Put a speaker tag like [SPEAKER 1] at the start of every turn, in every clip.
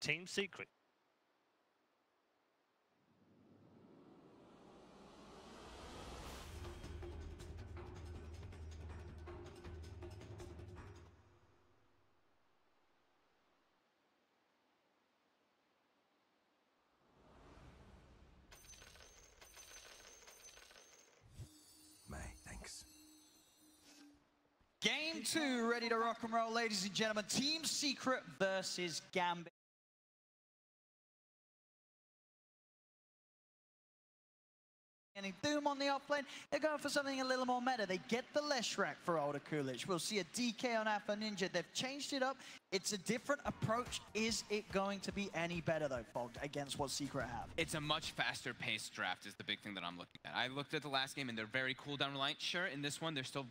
[SPEAKER 1] Team Secret.
[SPEAKER 2] Thanks.
[SPEAKER 3] Game 2, ready to rock and roll, ladies and gentlemen. Team Secret versus Gambit. And Doom on the offlane, they're going for something a little more meta. They get the Leshrac for Kulich. We'll see a DK on Alpha Ninja. They've changed it up. It's a different approach. Is it going to be any better, though, Fogged, against what Secret have?
[SPEAKER 4] It's a much faster paced draft is the big thing that I'm looking at. I looked at the last game, and they're very cooldown reliant. Sure, in this one, they're still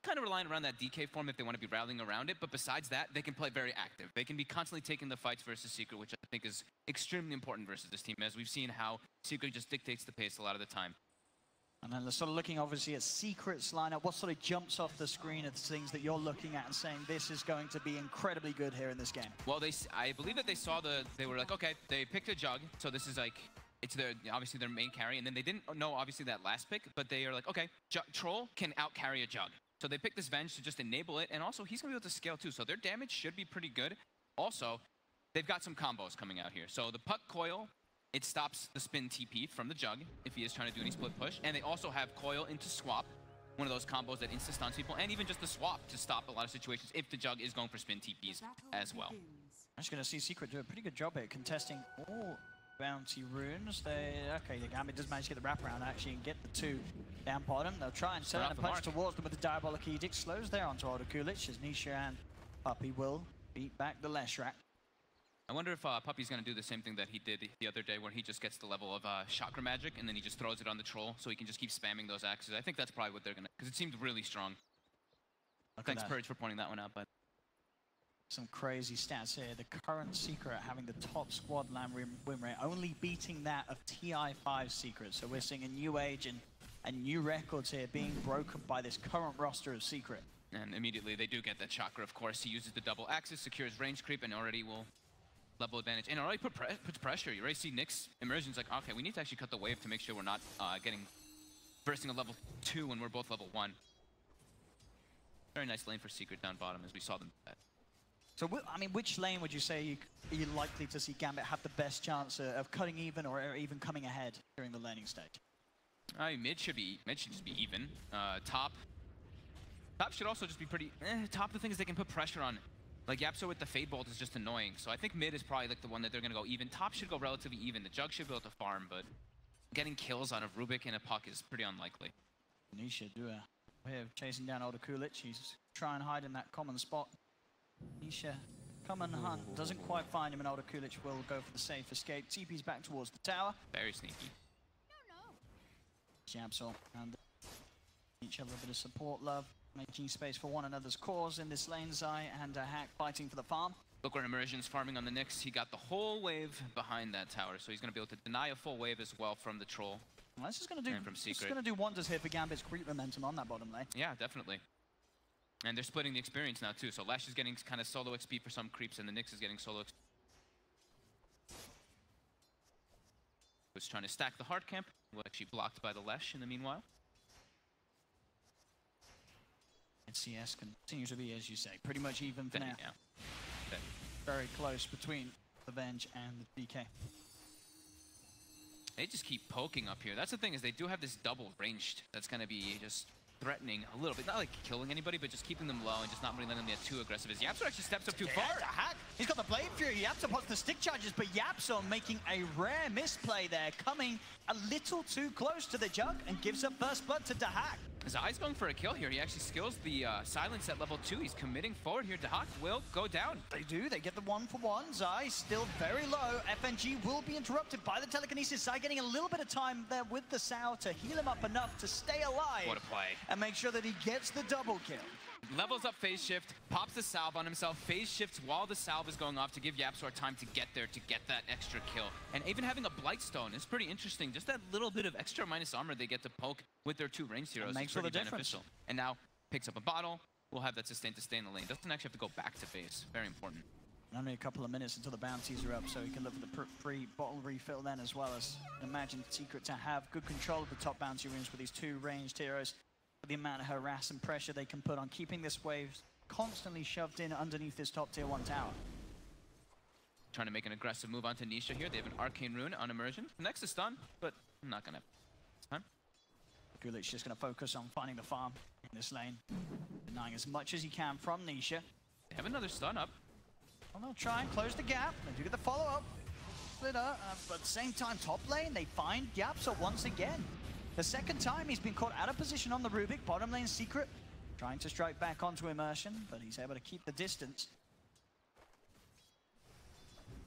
[SPEAKER 4] kind of relying around that DK form if they want to be rallying around it, but besides that, they can play very active. They can be constantly taking the fights versus Secret, which I think is extremely important versus this team, as we've seen how Secret just dictates the pace a lot of the time.
[SPEAKER 3] And then sort of looking obviously at Secret's lineup, what sort of jumps off the screen of the things that you're looking at and saying this is going to be incredibly good here in this game?
[SPEAKER 4] Well, I believe that they saw they were like, okay, they picked a Jug, so this is like, it's obviously their main carry, and then they didn't know obviously that last pick, but they are like, okay, Troll can out carry a Jug. So they picked this Venge to just enable it, and also he's going to be able to scale too, so their damage should be pretty good. Also, they've got some combos coming out here. So the Puck Coil, it stops the spin TP from the Jug if he is trying to do any split push, and they also have Coil into Swap, one of those combos that insta-stuns people, and even just the Swap to stop a lot of situations if the Jug is going for spin TPs as well.
[SPEAKER 3] I'm just going to see Secret do a pretty good job here contesting all bounty runes. Okay, the Gambit does manage to get the wraparound actually and get the two down bottom. They'll try and turn a punch towards them with the Diabolic Edict. Slows there onto Kulich as Nisha and Puppey will beat back the Leshrac.
[SPEAKER 4] I wonder if Puppey's going to do the same thing that he did the other day where he just gets the level of Chakra Magic and then he just throws it on the Troll so he can just keep spamming those axes. I think that's probably what they're going to, because it seemed really strong. Thanks, Purge, for pointing that one out. But
[SPEAKER 3] some crazy stats here. The current Secret having the top squad land win rate, only beating that of TI5 Secret. So we're seeing a new age and new records here being broken by this current roster of Secret.
[SPEAKER 4] And immediately they do get that Chakra, of course. He uses the double axis, secures range creep, and already will level advantage. And already puts pressure. You already see Nick's immersion's like, okay, we need to actually cut the wave to make sure we're not bursting a level 2 when we're both level 1. Very nice lane for Secret down bottom as we saw them do that.
[SPEAKER 3] So, I mean, which lane would you say you're likely to see Gambit have the best chance of cutting even or even coming ahead during the laning stage?
[SPEAKER 4] Mid should just be even. Top should also just be pretty. Top, the thing is they can put pressure on. Like YapzOr with the Fade Bolt is just annoying. So I think mid is probably like the one that they're gonna go even. Top should go relatively even. The Jug should be able to farm, but getting kills out of Rubik and a Puck is pretty unlikely.
[SPEAKER 3] Nisha do a way of chasing down Kulich. He's trying to hide in that common spot. Nisha, come and hunt. Doesn't quite find him, and Kulich will go for the safe escape. TP's back towards the tower.
[SPEAKER 4] Very sneaky.
[SPEAKER 3] YapzOr and each other a bit of support love, making space for one another's cause in this lane. Zai and Hack fighting for the farm.
[SPEAKER 4] Look where Immersion's farming on the Nyx. He got the whole wave behind that tower, so he's going to be able to deny a full wave as well from the Troll.
[SPEAKER 3] Well, this is going to do wonders here for Gambit's creep momentum on that bottom lane.
[SPEAKER 4] Yeah, definitely. And they're splitting the experience now too. So Lash is getting kind of solo XP for some creeps, and the Nyx is getting solo XP. Was trying to stack the hard camp. Well, actually blocked by the Lash in the meanwhile.
[SPEAKER 3] And CS continues to be, as you say, pretty much even for now.
[SPEAKER 4] Yeah.
[SPEAKER 3] Very close between the Venge and the DK.
[SPEAKER 4] They just keep poking up here. That's the thing, is they do have this double ranged that's going to be just threatening a little bit. Not like killing anybody, but just keeping them low and just not really letting them get too aggressive. As YapzOr actually steps up too far.
[SPEAKER 3] Hack. He's got the Blade Fury. YapzOr puts the stick charges, but YapzOr making a rare misplay there, coming a little too close to the Jug and gives up first blood to Hack.
[SPEAKER 4] Zai's going for a kill here. He actually skills the silence at level 2. He's committing forward here. Hack will go down.
[SPEAKER 3] They do. They get the 1-for-1. Zai still very low. FNG will be interrupted by the telekinesis. Zai getting a little bit of time there with the Sow to heal him up enough to stay alive.
[SPEAKER 4] What a play.
[SPEAKER 3] And make sure that he gets the double kill.
[SPEAKER 4] Levels up phase shift, pops the salve on himself, phase shifts while the salve is going off to give YapzOr time to get there to get that extra kill. And even having a Blightstone is pretty interesting. Just that little bit of extra minus armor they get to poke with their 2 ranged heroes is pretty beneficial. And now picks up a bottle. We'll have that sustain to stay in the lane. Doesn't actually have to go back to base. Very important.
[SPEAKER 3] Only a couple of minutes until the bounties are up, so he can look for the free bottle refill then, as well as imagine Secret to have good control of the top bounty rooms with these two ranged heroes. For the amount of harass and pressure they can put on keeping this wave constantly shoved in underneath this top tier 1 tower.
[SPEAKER 4] Trying to make an aggressive move onto Nisha here. They have an arcane rune on immersion. The next is stun, but I'm not gonna. It's time.
[SPEAKER 3] Gulic's just gonna focus on finding the farm in this lane, denying as much as he can from Nisha.
[SPEAKER 4] They have another stun up.
[SPEAKER 3] Well, they'll try and close the gap. They do get the follow-up. Splitter, but at the same time, top lane, they find YapzOr once again. The second time he's been caught out of position on the Rubik. Bottom lane Secret trying to strike back onto immersion, but he's able to keep the distance.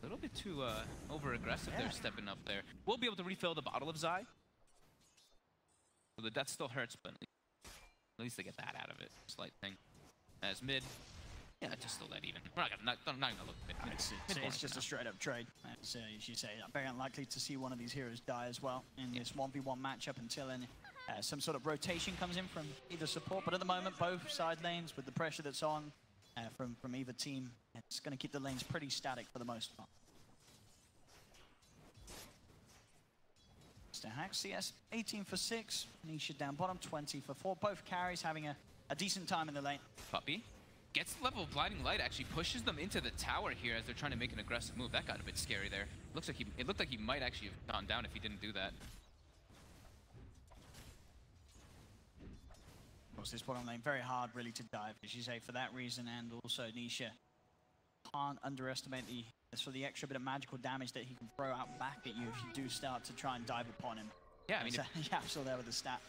[SPEAKER 4] A little bit too over-aggressive there, stepping up there. We'll be able to refill the bottle of Zai. So the death still hurts, but at least they get that out of it. Slight thing. As mid. Yeah, just still that even. We're not gonna look mid.
[SPEAKER 3] It's just a straight-up trade. As you say, very unlikely to see one of these heroes die as well in this 1v1 matchup until some sort of rotation comes in from either support. But at the moment, both side lanes with the pressure that's on from either team, it's going to keep the lanes pretty static for the most part. Hack CS 18 for 6, Nisha down bottom 20 for 4. Both carries having a decent time in the lane.
[SPEAKER 4] Puppey gets the level of blinding light, actually pushes them into the tower here as they're trying to make an aggressive move. That got a bit scary there. It looked like he might actually have gone down if he didn't do that.
[SPEAKER 3] Of course, this bottom lane very hard really to dive, as you say, for that reason, and also Nisha can't underestimate the extra bit of magical damage that he can throw out back at you if you do start to try and dive upon him.
[SPEAKER 4] Yeah, I mean,
[SPEAKER 3] YapzOr there with the stat.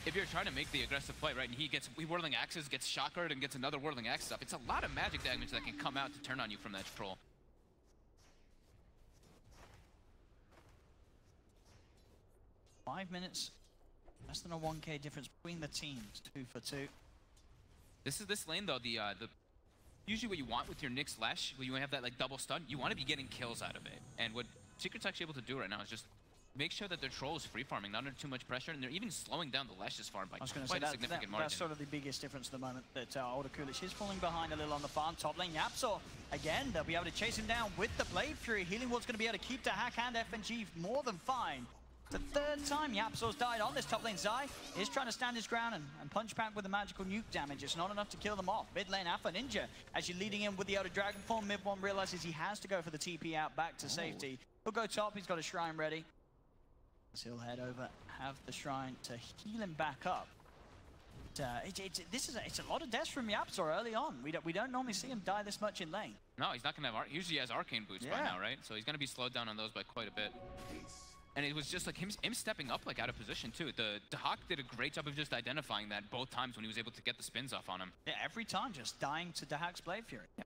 [SPEAKER 4] If you're trying to make the aggressive play, right, and he whirling axes, gets shockered, and gets another whirling axe up, it's a lot of magic damage that can come out to turn on you from that troll.
[SPEAKER 3] Five minutes, less than a 1k difference between the teams, 2 for 2.
[SPEAKER 4] This lane though, usually what you want with your Nyx Lash, when you have that like double stun, you want to be getting kills out of it. And what Secret's actually able to do right now is just make sure that their troll is free farming, not under too much pressure, and they're even slowing down the Lashes farm by quite a significant margin.
[SPEAKER 3] That's sort of the biggest difference at the moment, that Katowice is falling behind a little on the farm. Top lane YapzOr, again, they'll be able to chase him down with the Blade Fury. Healing Ward's going to be able to keep the Hack and FNG more than fine. It's the third time YapzOr's died on this top lane. Zai is trying to stand his ground and punch back with the magical nuke damage. It's not enough to kill them off. Mid lane Alpha Ninja, as you're leading in with the Elder Dragon form. Mid one realizes he has to go for the TP out back to safety. He'll go top, he's got a shrine ready. So he'll head over, have the shrine to heal him back up. It's a lot of deaths from YapzOr early on. We don't normally see him die this much in lane.
[SPEAKER 4] No, he's not going to have... Usually he has arcane boots by now, right? So he's going to be slowed down on those by quite a bit. And it was just like him stepping up like out of position too. The Hawk did a great job of just identifying that both times when he was able to get the spins off on him. Yeah,
[SPEAKER 3] every time just dying to Dahak's Blade Fury. Yeah.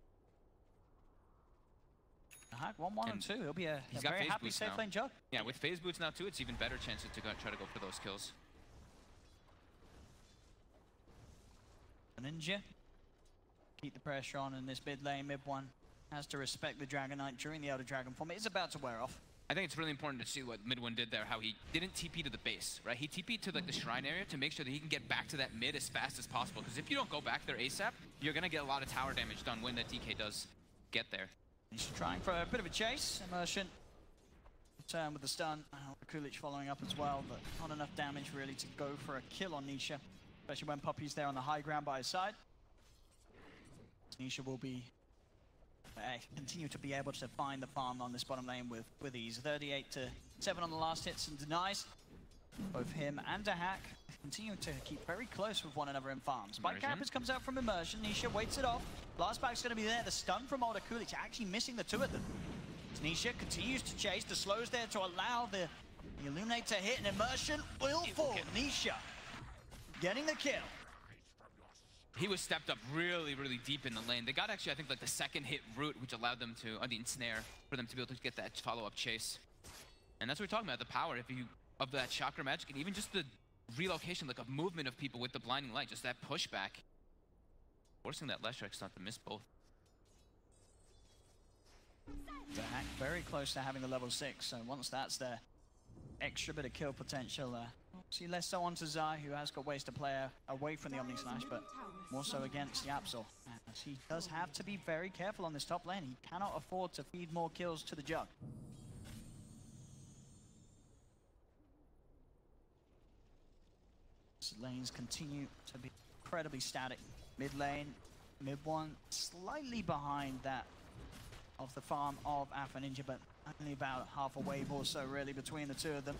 [SPEAKER 3] Dahak 1-1 and 2. He'll be a very happy safe lane jug.
[SPEAKER 4] Yeah, with phase boots now too, it's even better chances to try to go for those kills.
[SPEAKER 3] Ninja keep the pressure on in this mid lane. Mid one has to respect the Dragon Knight during the Elder Dragon form. It is about to wear off.
[SPEAKER 4] I think it's really important to see what mid one did there, how he didn't TP to the base, right? He TP'd to like the shrine area to make sure that he can get back to that mid as fast as possible. Because if you don't go back there ASAP, you're gonna get a lot of tower damage done when that DK does get there.
[SPEAKER 3] He's trying for a bit of a chase. Immersion turn with the stun. Kulich following up as well, but not enough damage really to go for a kill on Nisha, especially when Puppey's there on the high ground by his side. Nisha will be continue to be able to find the farm on this bottom lane with ease. 38-7 on the last hits and denies. Both him and Dahak continue to keep very close with one another in farms. Spike Campus comes out from Immersion. Nisha waits it off. Last back's going to be there. The stun from Kulich actually missing the two of them. Nisha continues to chase. The slow's there to allow the Illuminate to hit, and Immersion will fall. Nisha getting the kill.
[SPEAKER 4] He was stepped up really, really deep in the lane. They got actually, I think, like the second hit route, which allowed them to, the ensnare, for them to be able to get that follow-up chase. And that's what we're talking about, the power of that chakra magic, and even just the relocation, like a movement of people with the blinding light, just that pushback. Forcing that Leshrex not to miss both.
[SPEAKER 3] Dahak very close to having the level 6, so once that's there, extra bit of kill potential. See less so onto Zai, who has got ways to play away from the Omni Slash, but more so against YapzOr. He does have to be very careful on this top lane. He cannot afford to feed more kills to the Jug. These lanes continue to be incredibly static. Mid lane, mid one, slightly behind that of the farm of Alpha Ninja, but only about half a wave or so really between the two of them.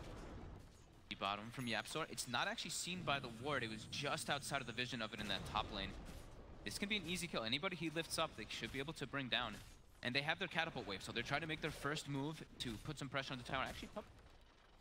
[SPEAKER 4] Bottom from YapzOr. It's not actually seen by the ward. It was just outside of the vision of it in that top lane. This can be an easy kill. Anybody he lifts up, they should be able to bring down. And they have their catapult wave, so they're trying to make their first move to put some pressure on the tower. Actually,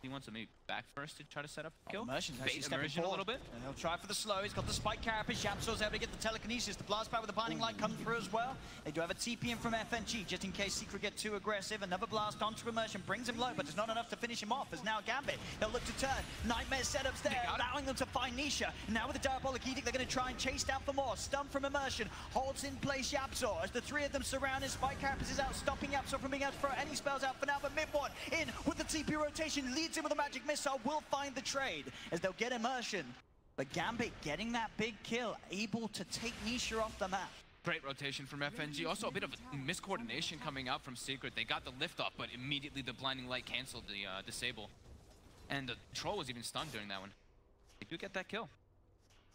[SPEAKER 4] he wants to maybe back first to try to set up a kill.
[SPEAKER 3] Immersion's actually stepping
[SPEAKER 4] immersion a little bit.
[SPEAKER 3] And he'll try for the slow. He's got the spike carapace. YapzOr's able to get the telekinesis. The blast power with the binding light comes through as well. They do have a TP in from FNG, just in case Secret get too aggressive. Another blast onto immersion, brings him low, but it's not enough to finish him off. As now Gambit, they'll look to turn. Nightmare setups there, allowing them to find Nisha. Now with the Diabolic Edict, they're going to try and chase down for more. Stun from immersion, holds in place YapzOr. As the three of them surround him, spike carapace is out, stopping YapzOr from being able to throw any spells out for now. But mid one in with the TP rotation, leads him with a magic missile. Will find the trade as they'll get immersion, but Gambit getting that big kill, able to take Nisha off the map.
[SPEAKER 4] Great rotation from FNG. Also a bit of miscoordination coming out from Secret. They got the lift off, but immediately the blinding light canceled the disable. And the troll was even stunned during that one. They do get that kill.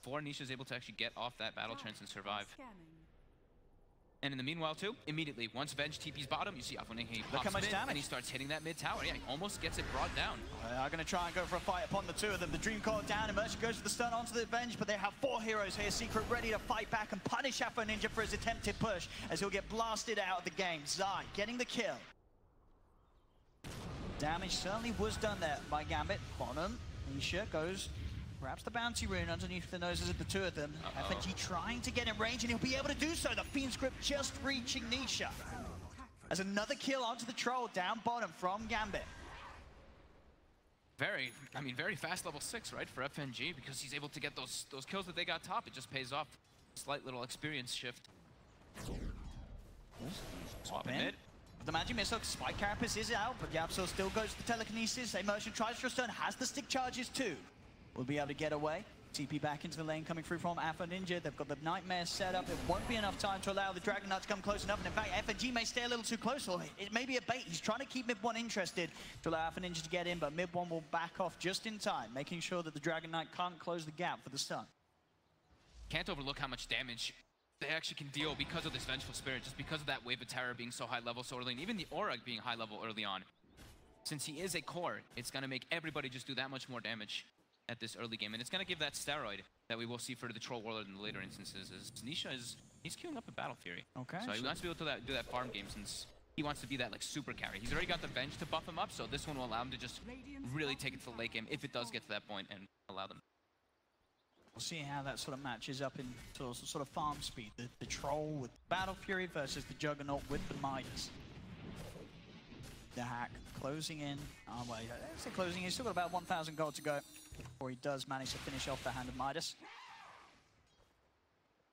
[SPEAKER 4] Before Nisha's able to actually get off that battle trance and survive. And in the meanwhile, too, immediately, once Venge TP's bottom, you see Offlane, he pops mid, and he starts hitting that mid tower. Yeah, he almost gets it brought down.
[SPEAKER 3] They are going to try and go for a fight upon the two of them. The Dream Core down, Immersion goes for the stun onto the Venge, but they have four heroes here. Secret ready to fight back and punish Alpha Ninja for his attempted push, as he'll get blasted out of the game. Zai getting the kill. Damage certainly was done there by Gambit. Bottom, Nisha goes... Perhaps the bounty rune underneath the noses of the two of them. FNG trying to get in range, and he'll be able to do so. The Fiend Script just reaching Nisha. As another kill onto the troll down bottom from Gambit.
[SPEAKER 4] Very fast level 6, right, for FNG, because he's able to get those kills that they got top. It just pays off. Slight little experience shift. Swap mid.
[SPEAKER 3] The magic missile, spike carapace is out, but YapzOr still goes to the telekinesis. Immersion tries for a stun, has the stick charges too. Will be able to get away. TP back into the lane coming through from Alpha Ninja. They've got the Nightmare set up. It won't be enough time to allow the Dragon Knight to come close enough. And in fact, FNG may stay a little too close, or it may be a bait. He's trying to keep mid one interested to allow Alpha Ninja to get in, but mid one will back off just in time, making sure that the Dragon Knight can't close the gap for the stun.
[SPEAKER 4] Can't overlook how much damage they actually can deal because of this Vengeful Spirit, just because of that Wave of Terror being so high level so early, and even the Aura being high level early on. Since he is a core, it's going to make everybody just do that much more damage at this early game, and it's going to give that steroid that we will see for the Troll Warlord in the later instances. As Nisha he's queuing up a Battle Fury. Okay. So he wants to be able to do that farm game, since he wants to be that like super carry. He's already got the Venge to buff him up, so this one will allow him to just really take it to the late game if it does get to that point and allow them.
[SPEAKER 3] We'll see how that sort of matches up in sort of farm speed. The Troll with Battle Fury versus the Juggernaut with the Midas. The hack closing in. Well, I say closing in. He's still got about 1,000 gold to go before he does manage to finish off the hand of Midas.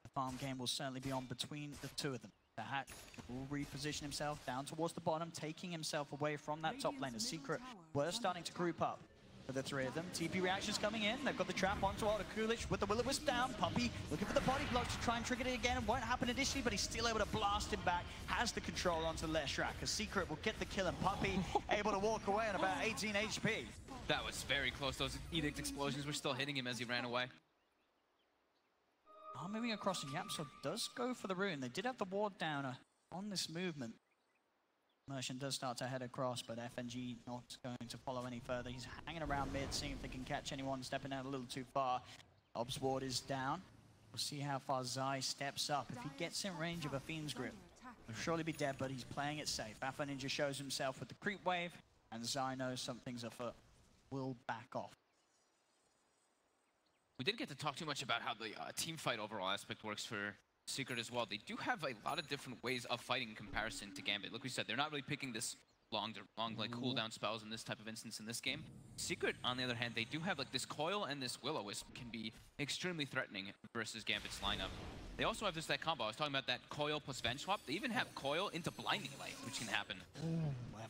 [SPEAKER 3] The farm game will certainly be on between the two of them. The hack will reposition himself down towards the bottom, taking himself away from that top lane. The Secret were starting to group up for the three of them. TP reactions coming in. They've got the trap onto Coolidge with the Will-O-Wisp down. Puppey looking for the body blocks to try and trigger it again. It won't happen initially, but he's still able to blast him back. Has the control onto the left track. A Secret will get the kill, and Puppey able to walk away on about 18 HP.
[SPEAKER 4] That was very close. Those Edict explosions were still hitting him as he ran away.
[SPEAKER 3] Moving across, and YapzOr does go for the rune. They did have the ward down on this movement. Immersion does start to head across, but FNG not going to follow any further. He's hanging around mid, seeing if they can catch anyone stepping out a little too far. YapzOr is down. We'll see how far Zai steps up. If he gets in range of a Fiend's Grip, he'll surely be dead, but he's playing it safe. Alpha Ninja shows himself with the creep wave, and Zai knows something's afoot. Will back off.
[SPEAKER 4] We didn't get to talk too much about how the team fight overall aspect works for Secret as well. They do have a lot of different ways of fighting in comparison to Gambit. Like we said, they're not really picking this long like cooldown spells in this type of instance in this game. Secret, on the other hand, they do have like this Coil and this Will-O-Wisp can be extremely threatening versus Gambit's lineup. They also have that combo. I was talking about that Coil plus Venge swap. They even have Coil into Blinding Light, which can happen.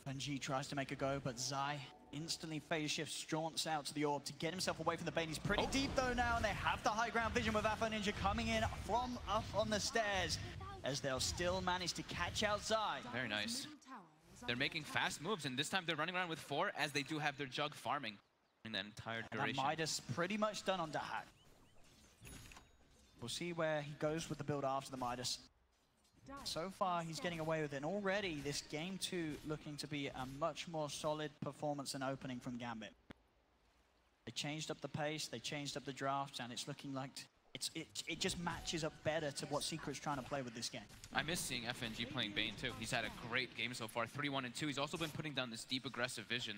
[SPEAKER 3] FNG tries to make a go, but Zai instantly phase shifts, jaunts out to the orb to get himself away from the bait. He's pretty deep though now, and they have the high ground vision with Alpha Ninja coming in from up on the stairs. as they'll still manage to catch out Zai.
[SPEAKER 4] Very nice. They're making fast moves, and this time they're running around with 4 as they do have their jug farming in that entire duration.
[SPEAKER 3] And Midas pretty much done on Dahak. We'll see where he goes with the build after the Midas. So far, he's getting away with it. And already, this game 2 looking to be a much more solid performance and opening from Gambit. They changed up the pace, they changed up the drafts, and it's looking like it just matches up better to what Secret's trying to play with this game.
[SPEAKER 4] I miss seeing FNG playing Bane too. He's had a great game so far, 3-1 and 2. He's also been putting down this deep aggressive vision.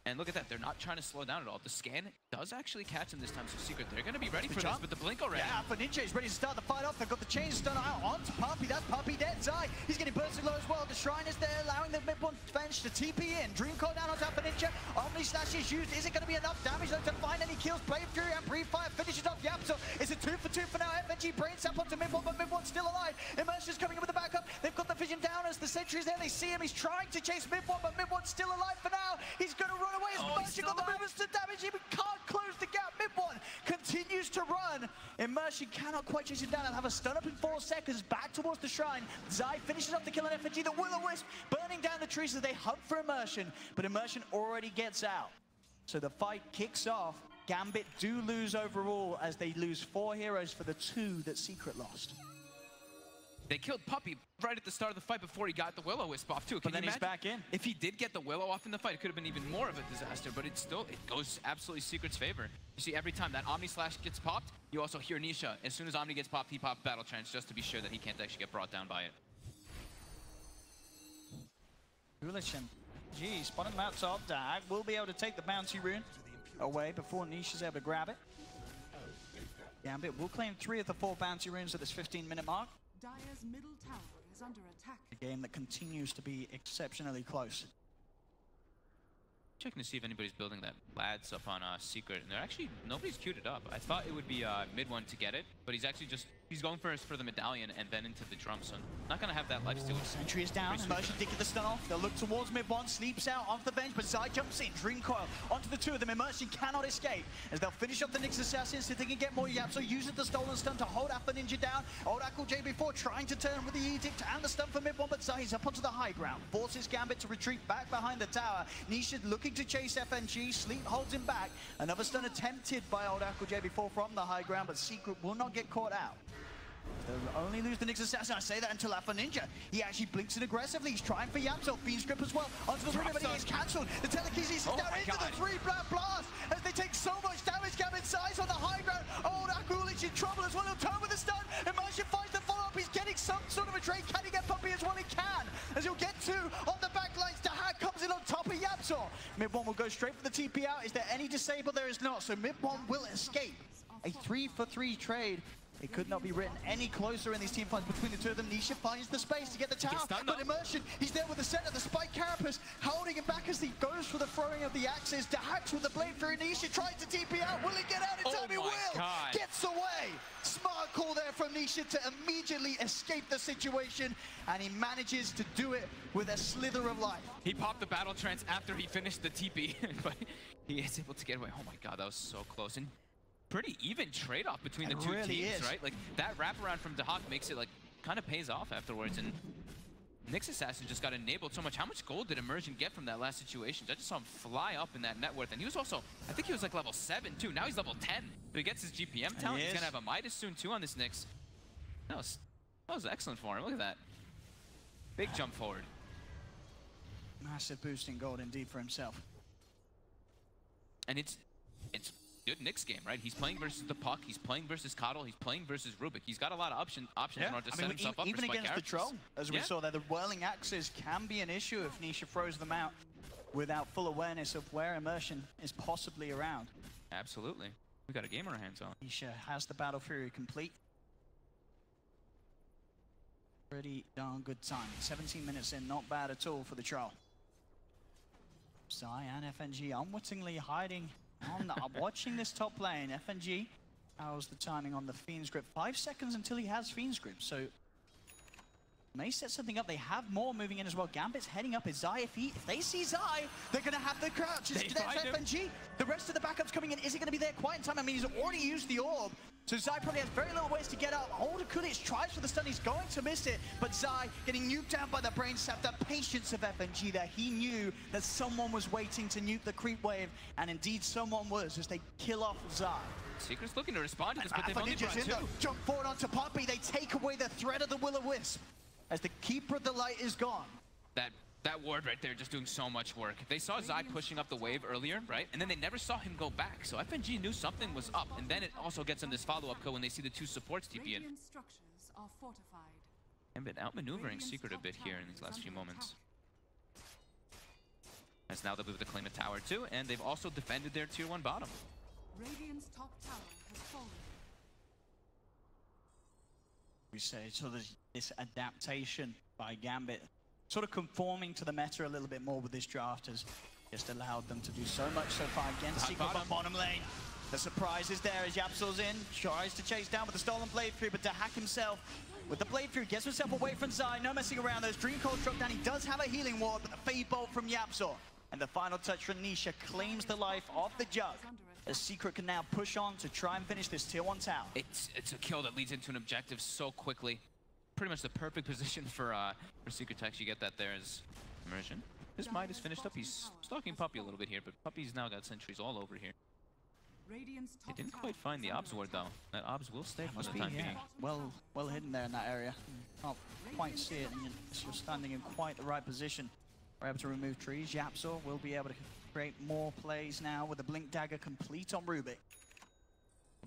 [SPEAKER 4] And look at that, they're not trying to slow down at all. The scan does actually catch him this time, so Secret, they're going to be ready for this with the blink already.
[SPEAKER 3] Yeah, for Ninja is ready to start the fight off. They've got the chains done out onto Puppey. That's Puppey dead. Zai, he's getting bursted low as well. The Shrine is there, allowing the mid-one bench to TP in. Dreamcoil down on top of Ninja. Omni Slash is used. Is it going to be enough damage though to find any kills? Blade Fury and Pre-Fire finishes off YapzOr. It's a 2 for 2 for now. FNG brains up onto mid-one, but mid-one's still alive. Immersion's coming in with the backup. They've got the vision down as the sentry is there. They see him. He's trying to chase mid-one, but mid-one's still alive for now. He's going to run away. Immersion got the movements to damage him. He can't close the gap. Mid-one continues to run. Immersion cannot quite chase him down. They'll have a stun up in 4 seconds. Back towards the Shrine. Zai finishes off the kill on FNG. The Will-O-Wisp burning down the trees as they hunt for Immersion. But Immersion already gets out. So the fight kicks off. Gambit do lose overall as they lose 4 heroes for the 2 that Secret lost.
[SPEAKER 4] They killed Puppey right at the start of the fight before he got the Will-O-Wisp off too.
[SPEAKER 3] But then he's back in.
[SPEAKER 4] If he did get the Willow off in the fight, it could have been even more of a disaster, but it goes absolutely Secret's favor. You see, every time that Omni Slash gets popped, you also hear Nisha. As soon as Omni gets popped, he pops Battle Trance just to be sure that he can't actually get brought down by it.
[SPEAKER 3] Foolish and spotting him out top. Dag will be able to take the bouncy rune away before Nisha's able to grab it. Gambit will claim 3 of the 4 bouncy runes at this 15-minute mark.
[SPEAKER 1] Dire's middle tower is under attack.
[SPEAKER 3] A game that continues to be exceptionally close.
[SPEAKER 4] Checking to see if anybody's building that lads up on Secret, and they're actually, nobody's queued it up. I thought it would be mid-one to get it, but he's actually just, he's going first for the medallion and then into the drum, so not gonna have that lifesteal.
[SPEAKER 3] Sentry is down, Immersion did get the stun off. They'll look towards mid-one, sleeps out off the bench, but Zai jumps in, Dreamcoil onto the 2 of them. Immersion cannot escape as they'll finish up the Nyx Assassins so they can get more YapzOr, uses the stolen stun to hold Alpha Ninja down. Old Akul J before trying to turn with the Edict and the stun for mid-one, but Zai's up onto the high ground, forces Gambit to retreat back behind the tower. Nisha looking to chase FNG, Sleep holds him back. Another stun attempted by Old Akul J before from the high ground, but Secret will not get caught out. They'll only lose the Nyx Assassin. I say that until Alpha Ninja. He actually blinks in aggressively. He's trying for YapzOr. Fiend's Grip as well. Onto the rim, but he is cancelled. The telekinesis is down into the 3 blast as they take so much damage. Gambit size on the high ground. Old Akul is in trouble as well. He'll turn with the stun. Immersion finds the follow-up. He's getting some sort of a trade. Can he get Puppey as well? He can. As he'll get 2 on the back lines. Dahak comes in on top of YapzOr. Mid-one will go straight for the TP out. Is there any disable? There is not. So mid-one will escape. A 3 for 3 trade. It could not be written any closer in these team fights between the 2 of them. Nisha finds the space to get the tower, but Immersion, he's there with the center, the Spike Carapace, holding him back as he goes for the throwing of the axes. Dahaks with the blade through Nisha, tries to TP out. Will he get out in time? He will!
[SPEAKER 4] God.
[SPEAKER 3] Gets away! Smart call there from Nisha to immediately escape the situation, and he manages to do it with a slither of life.
[SPEAKER 4] He popped the Battle Trance after he finished the TP, but he is able to get away. Oh my god, that was so close. And pretty even trade-off between the 2 teams, right? Like, that wraparound from Dahak makes it, like, kind of pays off afterwards, and Nyx Assassin just got enabled so much. How much gold did Immersion get from that last situation? I just saw him fly up in that net worth, and he was also, I think he was like level 7 too. Now he's level 10. So he gets his GPM talent. He's gonna have a Midas soon too on this Nyx. That was excellent for him. Look at that. Big jump forward.
[SPEAKER 3] Massive boost in gold indeed for himself.
[SPEAKER 4] And it's good Nyx game, right? He's playing versus the Puck, he's playing versus Coddle, he's playing versus Rubik. He's got a lot of options in order to set himself up
[SPEAKER 3] even
[SPEAKER 4] for
[SPEAKER 3] against the Troll, as we saw there, the whirling axes can be an issue if Nisha throws them out without full awareness of where Immersion is possibly around.
[SPEAKER 4] Absolutely. We got a game on our hands on.
[SPEAKER 3] Nisha has the Battle Fury complete. Pretty darn good time. 17 minutes in, not bad at all for the Troll. Zai and FNG unwittingly hiding on watching this top lane. FNG, how's the timing on the Fiend's Grip? 5 seconds until he has Fiend's Grip, so may set something up. They have more moving in as well. Gambit's heading up his Zai. If they see Zai, they're going to have the crouch. There's FNG. The rest of the backups coming in. Is he going to be there quite in time? I mean, he's already used the orb. So Zai probably has very little ways to get up. Katowice tries for the stun. He's going to miss it. But Zai getting nuked down by the brain sap. The patience of FNG there. He knew that someone was waiting to nuke the creep wave. And indeed, someone was as they kill off Zai.
[SPEAKER 4] Secret's looking to respond to this, but they've only brought two.
[SPEAKER 3] Jump forward onto Puppey. They take away the threat of the Will-O-Wisp. As the Keeper of the Light is gone.
[SPEAKER 4] That ward right there just doing so much work. They saw Zai pushing up the wave earlier, right? And then they never saw him go back. So FNG knew something was up. And then it also gets them this follow-up kill when they see the two supports TP in. Gambit outmaneuvering Secret a bit here in these last few moments. As now they'll be able to claim a tower too, and they've also defended their tier 1 bottom.
[SPEAKER 1] Radiant's top tower has fallen.
[SPEAKER 3] We say so there's this adaptation by Gambit, sort of conforming to the meta a little bit more with this draft has just allowed them to do so much so far against Secret on bottom lane. The surprise is there as YapzOr's in, tries to chase down with the stolen blade through, but to hack himself with the blade through, gets himself away from Zai, no messing around. Those Dream Cold drop down, he does have a healing ward, but the Fade Bolt from YapzOr. And the final touch from Nisha claims the life of the Jug. As Secret can now push on to try and finish this tier 1 tower.
[SPEAKER 4] It's a kill that leads into an objective so quickly. Pretty much the perfect position for Secret to actually get that there as immersion. His might is finished up. He's stalking Puppey a little bit here, but Puppey's now got sentries all over here. He didn't quite find the obs ward though. That obs will stay for the time being.
[SPEAKER 3] Well hidden there in that area. Can't quite see it, and you're standing in quite the right position. We're able to remove trees. YapzOr will be able to create more plays now with the Blink Dagger complete on Rubik.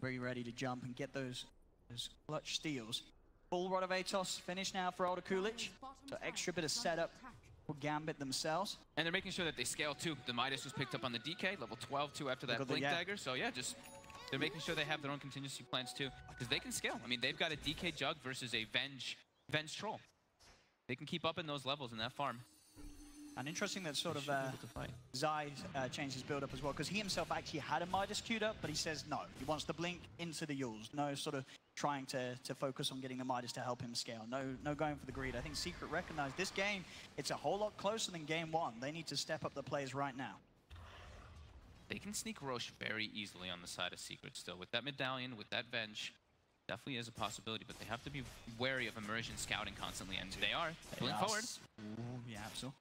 [SPEAKER 3] Very ready to jump and get those clutch steals. Full Rod of Atos finished now for Katowice. So extra bit of setup for Gambit themselves.
[SPEAKER 4] And they're making sure that they scale too. The Midas was picked up on the DK, level 12 too after that Blink Dagger. So yeah, just they're making sure they have their own contingency plans too. Because they can scale. I mean, they've got a DK Jug versus a Venge Troll. They can keep up in those levels in that farm.
[SPEAKER 3] And interesting that sort of Zai changed his build-up as well, because he himself actually had a Midas queued up, but he says no. He wants to blink into the Yules. No sort of trying to focus on getting the Midas to help him scale. No going for the greed. I think Secret recognized this game, it's a whole lot closer than game 1. They need to step up the plays right now.
[SPEAKER 4] They can sneak Roche very easily on the side of Secret still. With that Medallion, with that Venge, definitely is a possibility, but they have to be wary of immersion scouting constantly, and they are. Pulling forward.
[SPEAKER 3] Ooh, yeah, absolutely.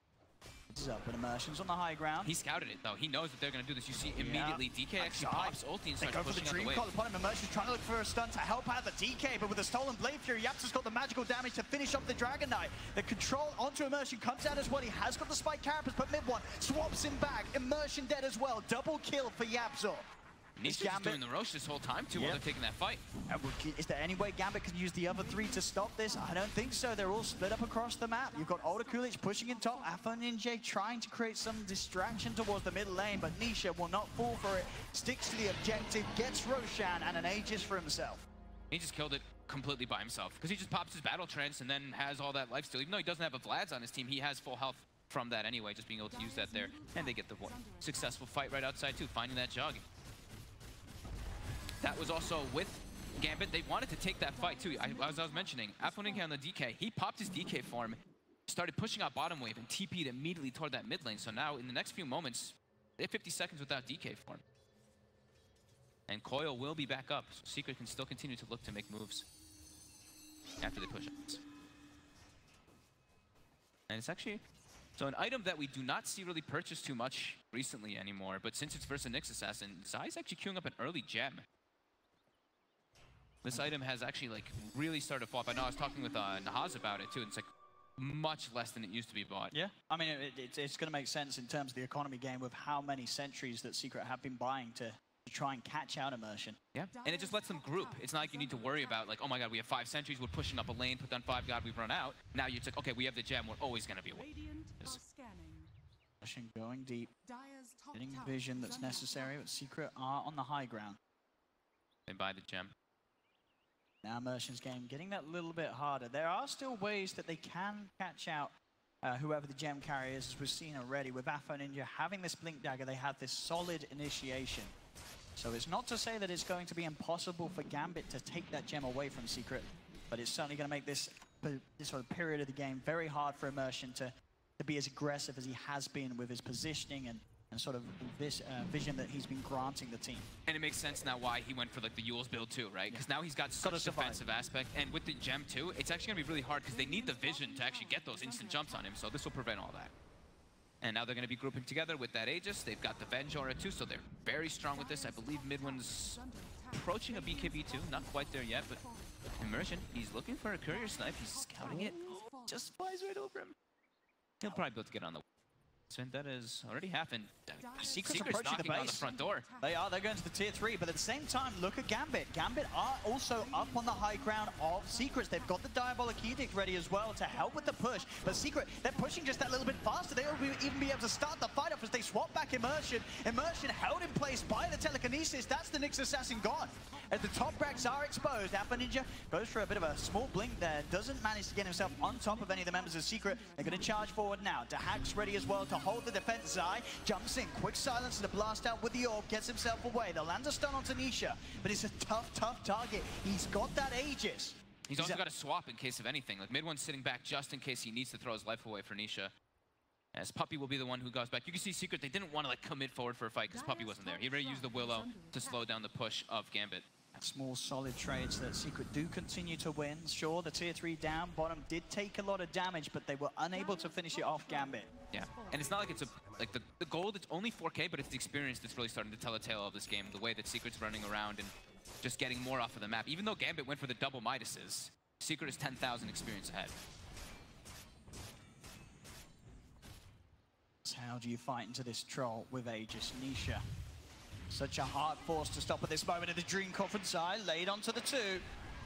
[SPEAKER 3] It's up, but Immersion's on the high ground.
[SPEAKER 4] He scouted it, though. He knows that they're going to do this. You see immediately DK actually pops ulti and starts pushing out the wave.
[SPEAKER 3] Upon him. Immersion's trying to look for a stun to help out the DK, but with the stolen Blade Fury, YapzOr's got the magical damage to finish up the Dragon Knight. The control onto Immersion comes out as well. He has got the Spike Carapace, but mid one swaps him back. Immersion dead as well. Double kill for YapzOr.
[SPEAKER 4] Nisha's doing the Roche this whole time, too, while they're taking that fight.
[SPEAKER 3] Is there any way Gambit can use the other 3 to stop this? I don't think so. They're all split up across the map. You've got Katowice pushing in top, Ninja trying to create some distraction towards the middle lane, but Nisha will not fall for it. Sticks to the objective, gets Roshan and an Aegis for himself.
[SPEAKER 4] He just killed it completely by himself, because he just pops his battle trance and then has all that lifesteal. Even though he doesn't have a Vlad's on his team, he has full health from that anyway, just being able to use that there. And they get the successful fight right outside, too, finding that Jug. That was also with Gambit. They wanted to take that fight too. As I was mentioning, Offlane on the DK, he popped his DK farm, started pushing out bottom wave, and TP'd immediately toward that mid lane. So now, in the next few moments, they have 50 seconds without DK farm. And Coil will be back up, so Secret can still continue to look to make moves after they push it. And it's actually, so an item that we do not see really purchased too much recently anymore, but since it's versus Nyx Assassin, Zai's actually queuing up an early gem. This item has actually like really started to fall off. I know I was talking with Nahaz about it too, and it's like much less than it used to be bought.
[SPEAKER 3] Yeah, I mean, it's going to make sense in terms of the economy game with how many sentries that Secret have been buying to try and catch out Immersion.
[SPEAKER 4] Yeah, and it just lets them group. It's not like you need to worry about like, oh my god, we have 5 sentries, we're pushing up a lane, put down 5, god, we've run out. Now you're like, okay, we have the gem, we're always going to be away.
[SPEAKER 3] Immersion going deep, getting the vision that's necessary, but Secret are on the high ground.
[SPEAKER 4] They buy the gem.
[SPEAKER 3] Now Immersion's game getting that little bit harder. There are still ways that they can catch out whoever the gem carrier is, as we've seen already. With Ninja having this Blink Dagger, they have this solid initiation. So it's not to say that it's going to be impossible for Gambit to take that gem away from Secret, but it's certainly going to make this this sort of period of the game, very hard for Immersion to be as aggressive as he has been with his positioning and sort of this vision that he's been granting the team.
[SPEAKER 4] And it makes sense now why he went for like the Yules build too, right? Because now he's got such a defensive aspect, and with the gem too, it's actually gonna be really hard because they need the vision to actually get those instant jumps on him, so this will prevent all that. And now they're gonna be grouping together with that Aegis. They've got the YapzOr too, so they're very strong with this. I believe mid one's approaching a BKB too, not quite there yet, but Immersion, he's looking for a courier snipe, he's scouting it, just flies right over him. He'll probably be able to get on the Vendetta has already happened. Secret's knocking on the front door.
[SPEAKER 3] They are. They're going to the tier 3, but at the same time, look at Gambit. Gambit are also up on the high ground of Secrets. They've got the Diabolic Edict ready as well to help with the push. But Secret, they're pushing just that little bit faster. They'll even be able to start the fight off as they swap back Immersion. Immersion held in place by the telekinesis. That's the Nyx Assassin gone. As the top racks are exposed, Alpha Ninja goes for a bit of a small blink there. Doesn't manage to get himself on top of any of the members of Secret. They're going to charge forward now. Dahak's ready as well to hold the defense. Zai jumps in, quick silence and a blast out with the orb, gets himself away. They'll land a stun onto Nisha, but it's a tough target. He's got that Aegis.
[SPEAKER 4] He's also got a swap in case of anything. Like mid one's sitting back just in case he needs to throw his life away for Nisha. As Puppey will be the one who goes back. You can see Secret, they didn't want to like commit forward for a fight because Puppey wasn't there. He already used the Willow to slow down the push of Gambit.
[SPEAKER 3] Small, solid trades that Secret do continue to win. Sure, the tier 3 down bottom did take a lot of damage, but they were unable to finish it off Gambit.
[SPEAKER 4] Yeah, and it's not like it's the gold, it's only 4K, but it's the experience that's really starting to tell a tale of this game. The way that Secret's running around and just getting more off of the map. Even though Gambit went for the double Midases, Secret is 10,000 experience ahead.
[SPEAKER 3] So how do you fight into this troll with Aegis? Nisha. Such a hard force to stop at this moment in the Dream Conference side, laid onto the 2.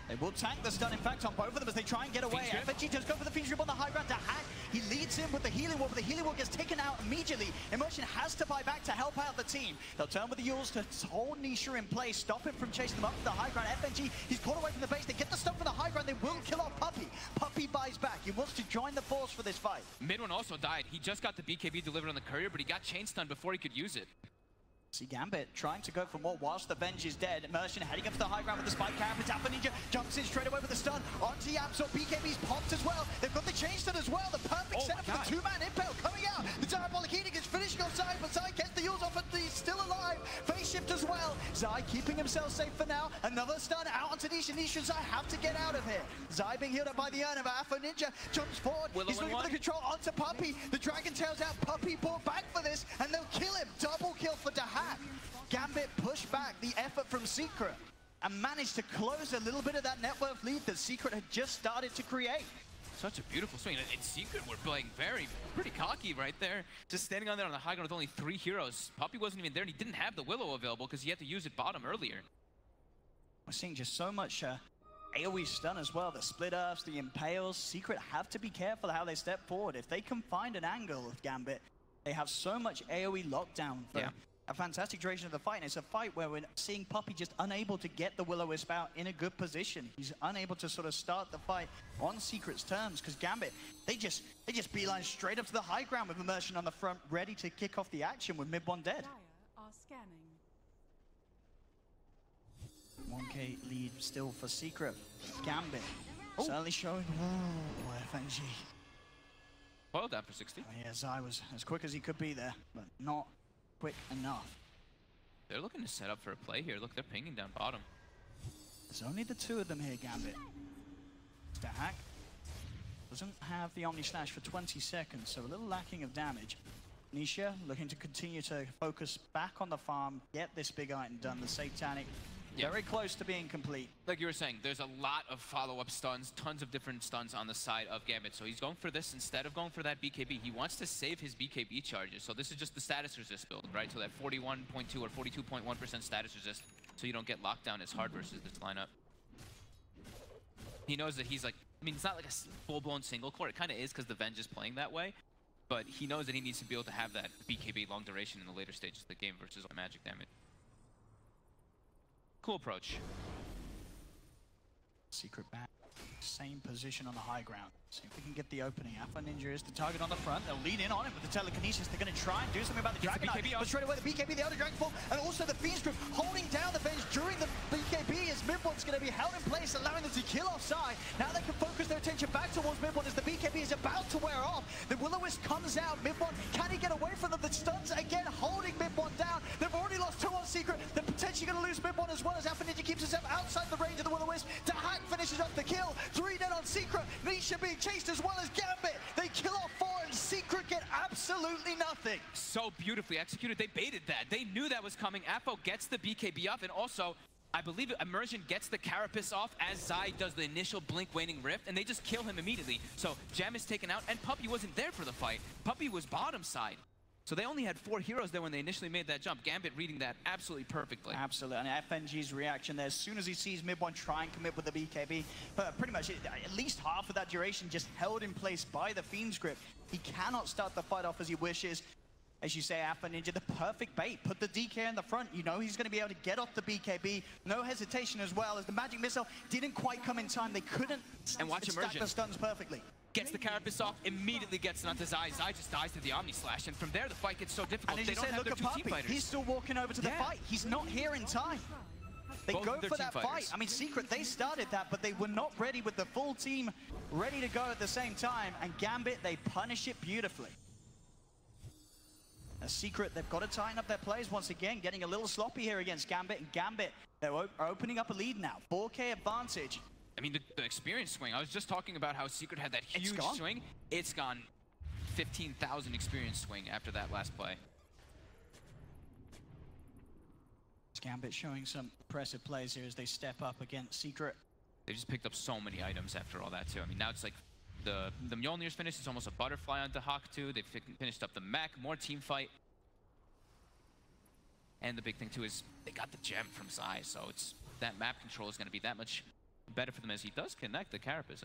[SPEAKER 3] They will tank the stun, in fact, on both of them as they try and get away. FNG does go for the Fiend Strip on the high ground to hack. He leads in with the Healing Wall, but the Healing Wall gets taken out immediately. Immersion has to buy back to help out the team. They'll turn with the Yules to hold Nisha in place, stop him from chasing them up to the high ground. FNG, he's caught away from the base. They get the stun from the high ground. They will kill off Puppey. Puppey buys back. He wants to join the force for this fight.
[SPEAKER 4] Mid one also died. He just got the BKB delivered on the courier, but he got chain stunned before he could use it.
[SPEAKER 3] See Gambit trying to go for more whilst the Venge is dead. Immersion heading up to the high ground with the spike carry. Alpha Ninja jumps in straight away with the stun. Onto YapzOr. BKB's popped as well. They've got the chain stun as well. The perfect setup for the 2-man impale coming out. The Diabolic Edict is finishing on Zai, but Zai gets the Yules off and he's still alive. Phase shift as well. Zai keeping himself safe for now. Another stun out onto Nisha. Nisha and Zai have to get out of here. Zai being healed up by the urn of Alpha Ninja. Jumps forward. He's looking for the control onto Puppey. The Dragon Tail's out. Puppey brought back for this and they'll kill him. Double kill for Dahak. Gambit pushed back the effort from Secret and managed to close a little bit of that net worth lead that Secret had just started to create.
[SPEAKER 4] Such a beautiful swing. In Secret, we're playing pretty cocky right there. Just standing on there on the high ground with only 3 heroes. Puppey wasn't even there and he didn't have the Willow available because he had to use it bottom earlier.
[SPEAKER 3] We're seeing just so much AoE stun as well. The split ups, the impales. Secret have to be careful how they step forward. If they can find an angle with Gambit, they have so much AoE lockdown for a fantastic duration of the fight. And it's a fight where we're seeing Puppey just unable to get the Will-O-Wisp out in a good position. He's unable to sort of start the fight on Secret's terms because Gambit, they just beeline straight up to the high ground with Immersion on the front, ready to kick off the action with mid one dead. 1k lead still for Secret. Gambit certainly showing FNG.
[SPEAKER 4] Well down for 60.
[SPEAKER 3] Oh, yeah, Zai was as quick as he could be there, but not quick enough.
[SPEAKER 4] They're looking to set up for a play here. Look, they're pinging down bottom.
[SPEAKER 3] There's only the 2 of them here, Gambit. Dahak doesn't have the Omni Slash for 20 seconds, so a little lacking of damage. Nisha looking to continue to focus back on the farm, get this big item done. The Satanic very close to being complete.
[SPEAKER 4] Like you were saying, there's a lot of follow-up stuns, tons of different stuns on the side of Gambit. So he's going for this instead of going for that BKB. He wants to save his BKB charges. So this is just the status resist build, right? So that 41.2 or 42.1% status resist, so you don't get locked down as hard versus this lineup. He knows that he's like, I mean, it's not like a full-blown single core. It kind of is because the Venge is playing that way. But he knows that he needs to be able to have that BKB long duration in the later stages of the game versus magic damage. Cool approach.
[SPEAKER 3] Secret back. same position on the high ground. See if we can get the opening. Alpha Ninja is the target on the front. They'll lead in on him with the telekinesis. They're going to try and do something about the Dragon Knight. But straight away, the BKB, the Elder Dragon Ball, and also the Fiends group holding down the bench during the BKB as Mid-One's going to be held in place, allowing them to kill offside. Now they can focus their attention back towards Mid-One as the BKB is about to wear off. The Will-O-Wisp comes out. Mid-One, can he get away from them? The stuns again holding Mid-One down. They've already lost 2 on Secret. They're potentially going to lose Mid-One as well as Alpha Ninja keeps himself outside the range of the Will-O-Wisp. To Hack finishes off the kill. 3 dead on Secret. Nisha being chased as well as Gambit. They kill off 4 and Secret get absolutely nothing.
[SPEAKER 4] So beautifully executed. They baited that. They knew that was coming. Apo gets the BKB off, and also, I believe Immersion gets the Carapace off as Zai does the initial Blink Waning Rift, and they just kill him immediately. So Jam is taken out, and Puppey wasn't there for the fight. Puppey was bottom side. So they only had 4 heroes there when they initially made that jump. Gambit reading that absolutely perfectly.
[SPEAKER 3] Absolutely, and FNG's reaction there, as soon as he sees Mid-One try and commit with the BKB, but pretty much at least half of that duration just held in place by the Fiend's grip. He cannot start the fight off as he wishes. As you say, Alpha Ninja, the perfect bait. Put the DK in the front. You know he's going to be able to get off the BKB. No hesitation as well, as the Magic Missile didn't quite come in time. They couldn't
[SPEAKER 4] and watch
[SPEAKER 3] stack the stuns perfectly.
[SPEAKER 4] Gets the Carapace off, immediately gets it onto Zai. Zai just dies to the Omni Slash, and from there the fight gets so difficult.
[SPEAKER 3] And
[SPEAKER 4] they don't have their 2 team fighters.
[SPEAKER 3] He's still walking over to the fight. He's not here in time. They go for that fight. I mean, Secret, they started that, but they were not ready with the full team ready to go at the same time. And Gambit, they punish it beautifully. A Secret, they've got to tighten up their plays once again, getting a little sloppy here against Gambit. And Gambit, they're opening up a lead now. 4K advantage.
[SPEAKER 4] I mean, the experience swing. I was just talking about how Secret had that huge swing. It's gone 15,000 experience swing after that last play.
[SPEAKER 3] Gambit showing some impressive plays here as they step up against Secret.
[SPEAKER 4] They just picked up so many items after all that, too. I mean, now it's like the Mjolnir's finished. It's almost a butterfly onto Hawk, too. They've finished up the mech, more team fight. And the big thing, too, is they got the gem from Zai, so it's that map control is going to be that much better for them as he does connect the Carapace.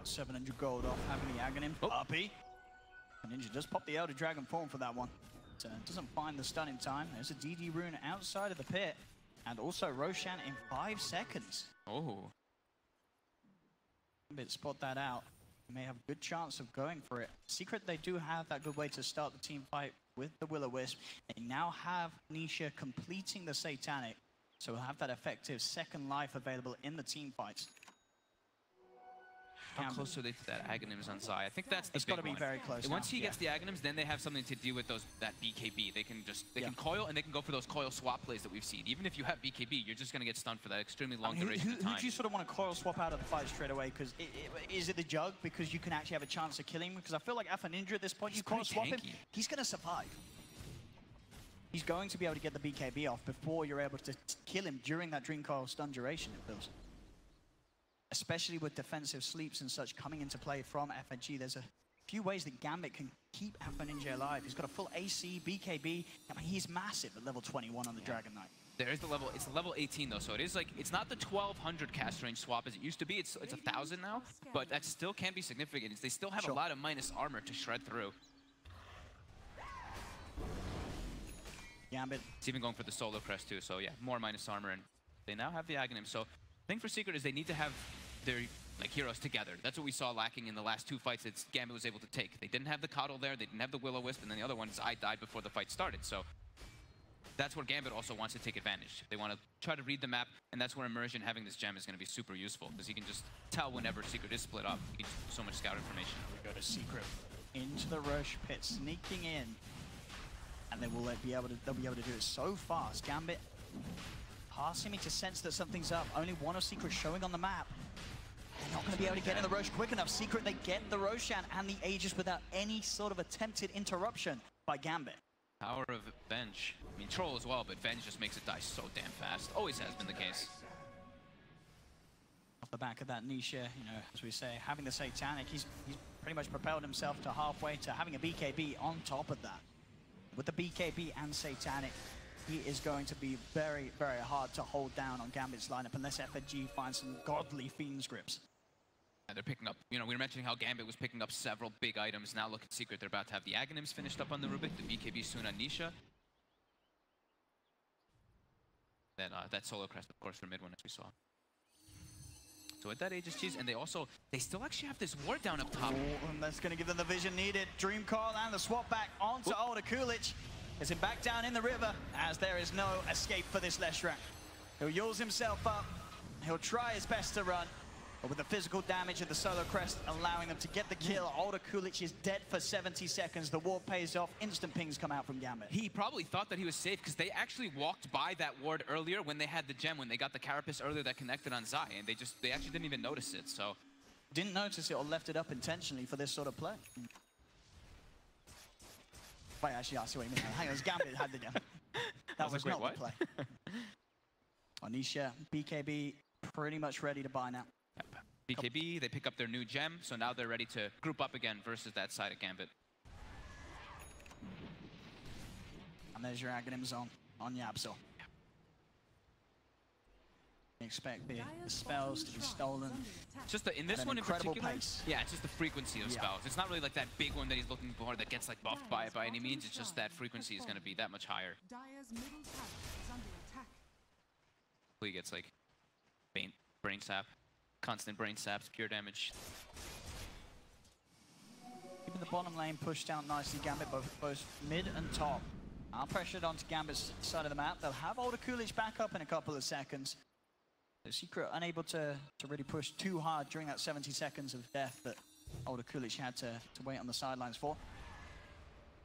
[SPEAKER 3] 700 gold off having the Aghanim. Puppey. Ninja does pop the Elder Dragon form for that one. Doesn't find the stun in time. There's a DD rune outside of the pit. And also Roshan in 5 seconds.
[SPEAKER 4] Oh.
[SPEAKER 3] Gambit spot that out. May have a good chance of going for it. Secret, they do have that good way to start the team fight with the Will-O-Wisp. They now have Nisha completing the Satanic, so we'll have that effective second life available in the team fights.
[SPEAKER 4] How close are they to that Aghanims on Zai? I think that's the
[SPEAKER 3] It's got to be very close.
[SPEAKER 4] Once he gets the Aghanims, then they have something to deal with that BKB. They can just can coil, and they can go for those coil swap plays that we've seen. Even if you have BKB, you're just going to get stunned for that extremely long duration of time.
[SPEAKER 3] Who do you sort of want to coil swap out of the fight straight away? Because is it the Jug? Because you can actually have a chance of killing him? Because I feel like Alpha Ninja at this point, you coil swap him, he's going to survive. He's going to be able to get the BKB off before you're able to kill him during that Dream Coil stun duration, it feels. Especially with defensive sleeps and such coming into play from FNG, there's a few ways that Gambit can keep Alpha Ninja alive. He's got a full AC, BKB. I mean, he's massive at level 21 on the Dragon Knight.
[SPEAKER 4] There is the level, it's level 18 though, so it is like, it's not the 1200 cast range swap as it used to be. It's 1,000 now, but that still can be significant. They still have a lot of minus armor to shred through.
[SPEAKER 3] Gambit.
[SPEAKER 4] It's even going for the solo crest too, so yeah, more minus armor, and they now have the Aghanim. So the thing for Secret is they need to have their heroes together. That's what we saw lacking in the last 2 fights that Gambit was able to take. They didn't have the Coddle there, they didn't have the Will-O-Wisp, and then the other one, Zai died before the fight started. So that's where Gambit also wants to take advantage. They want to try to read the map, and that's where Immersion having this gem is going to be super useful, because he can just tell whenever Secret is split up. He gets so much scout information.
[SPEAKER 3] We go to Secret into the Roche pit, sneaking in, and they'll be able to do it so fast. Gambit passing me to sense that something's up. Only one of Secret showing on the map. They're not going to be able to get in the Roche quick enough. Secret, they get the Roshan and the Aegis without any sort of attempted interruption by Gambit.
[SPEAKER 4] Power of Venge. I mean, Troll as well, but Venge just makes it die so damn fast. Always has been the case.
[SPEAKER 3] Off the back of that Nisha, you know, as we say, having the Satanic, he's pretty much propelled himself to halfway to having a BKB on top of that. With the BKB and Satanic, he is going to be very, very hard to hold down on Gambit's lineup unless FNG finds some godly Fiends grips.
[SPEAKER 4] And they're picking up, you know, we were mentioning how Gambit was picking up several big items. Now look at Secret, they're about to have the Aghanims finished up on the Rubik, the BKB soon on Nisha. that solo crest, of course, for mid one, as we saw. So with that Aegis cheese, and they still actually have this ward down up top.
[SPEAKER 3] Oh, and that's going to give them the vision needed. Dream Call and the swap back onto Older Kulich. Gets him back down in the river, as there is no escape for this Leshrac. He'll use himself up. He'll try his best to run. But with the physical damage of the solo crest allowing them to get the kill, Older Kulich is dead for 70 seconds. The ward pays off. Instant pings come out from Gambit.
[SPEAKER 4] He probably thought that he was safe because they actually walked by that ward earlier when they had the gem, when they got the Carapace earlier that connected on Zai, and they actually didn't even notice it, so.
[SPEAKER 3] Didn't notice it or left it up intentionally for this sort of play. Wait, actually, I see what you mean. Hang on, Gambit had the gem. That was not the play. Nisha, BKB, pretty much ready to buy now.
[SPEAKER 4] Yep. BKB, they pick up their new gem, so now they're ready to group up again versus that side of Gambit.
[SPEAKER 3] And there's your Aghanims on YapzOr. Expect the spells to be stolen.
[SPEAKER 4] Just in this one in particular,
[SPEAKER 3] pace.
[SPEAKER 4] Yeah, it's just the frequency of spells. It's not really like that big one that he's looking for that gets like buffed by it by any means. It's just that frequency is going to be that much higher.
[SPEAKER 1] Dire's middle tower is under attack.
[SPEAKER 4] He gets like brain sap, constant brain saps, pure damage.
[SPEAKER 3] Keeping the bottom lane pushed out nicely, Gambit both mid and top. Are pressured onto Gambit's side of the map. They'll have Older Kulich back up in a couple of seconds. The Secret unable to really push too hard during that 70 seconds of death that Older Kulich had to wait on the sidelines for.